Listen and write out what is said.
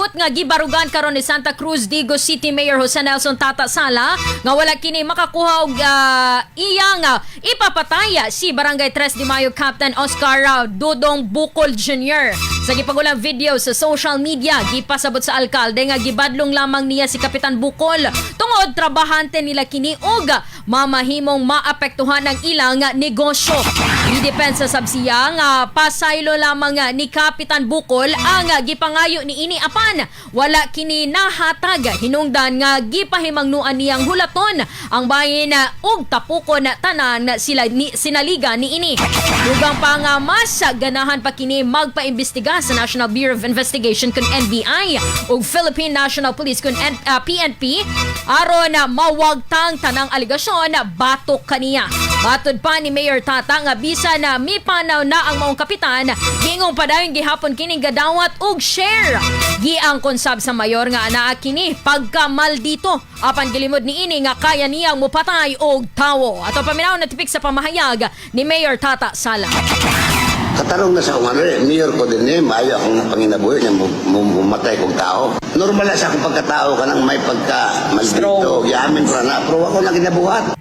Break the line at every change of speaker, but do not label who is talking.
Hugot nga gibarugan karon ni Santa Cruz Digos City Mayor Jose Nelson Tata Sala nga wala kini makakuha og iyang ipapatay si Barangay 3 de Mayo Captain Oscar Dudong Bucol Jr. Sa gipagulang video sa social media, gipasabot sa alkalde nga gibadlong lamang niya si Kapitan Bucol tungod trabahante nila kini og mamahimong maapektuhan ng ilang negosyo. Idepensa sab siya nga pasaylo lamang ni Kapitan Bucol ang gipangayo ni ini apan wala kini nahatag hinungdan nga gipahimangnuan niyang hulaton ang bahin og tapukon tanan sila sinaliga ni ini. Dugang pa nga mas ganahan pa kini magpaimbestiga sa National Bureau of Investigation kun NBI ug Philippine National Police kun PNP aron mawagtang tanang aligasyon batok kaniya. Batod pa ni Mayor Tata nga bisan na mipanaw na ang maong kapitan, gingong padayon gihapon kining gadawat og share. Giang konsab sa mayor nga anaa kini pagkamaldito apan gilimod ni ini nga kaya niyang mupatay og tawo. Ato paminaw na tipik sa pamahayag ni Mayor Tata Sala.
Katarong na sa akong mayor ko din maayo akong panginabuhi niya mumatay kong tao. Normal na sa akong pagkatao ka nang may pagka maldito, yamin ko na, pero ako na ginabuhat.